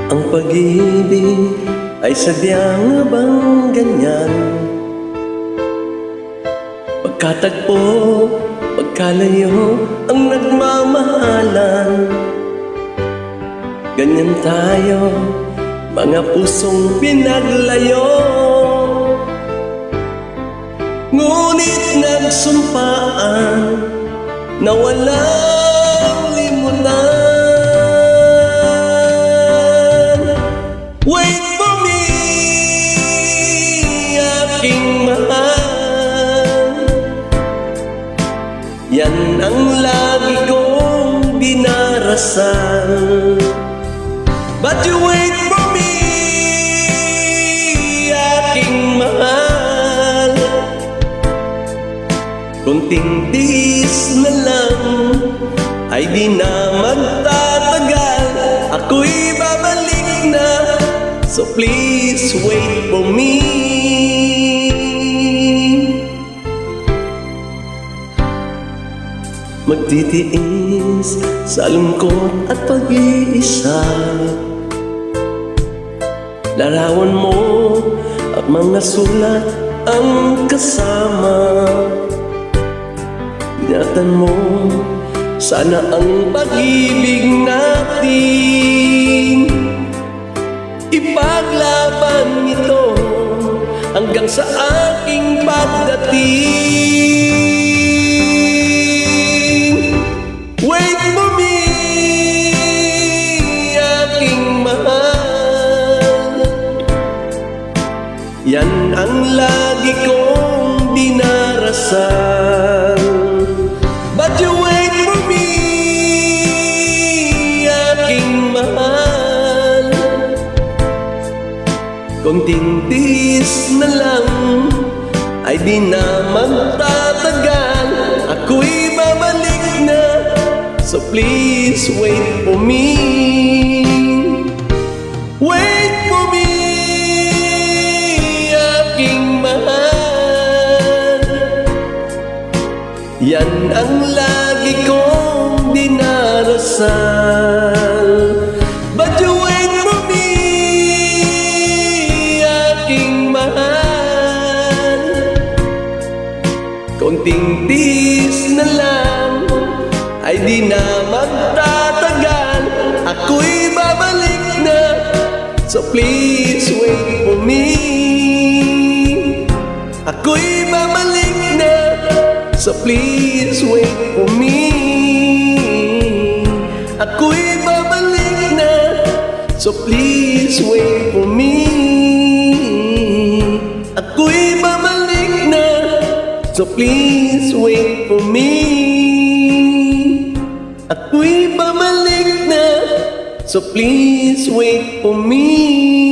Ang pag-ibig ay sadyang bang ganyan? Pagkatagpo, pagkalayo ang nagmamahalan. Ganyan tayo, mga pusong pinaglayo. Ngunit nagsumpaan na walang limunan. Wait for me, aking mahal. Yan ang lagi kong dinarasal. But you wait for me, aking mahal. Kunting tiis na lang ay di na magtatagal. Ako'y babalik na, so please wait for me. Magtitiis sa lungkot at pag-iisa. Larawan mo at mga sulat ang kasama. Ingatan mo, sana ang pag-ibig natin ipaglaban ito hanggang sa aking pagdating. Wait for me, aking mahal. Yan ang lagi kong dinarasal. But you wait for me, aking mahal. Konting tiis na lang ay di na magtatagal. Ako'y babalik na, so please wait for me. Wait for me, aking mahal. Yan ang lagi kong dinarasal. But you wait for me, aking mahal. Konting tiis na lang ay di na magtatagal. Ako'y babalik na, so please wait for me. Ako'y babalik na, so please wait for me. Ako'y babalik na, so please wait for me. Ako'y babalik na, so please wait for me. Ako'y babalik na, so please wait for me.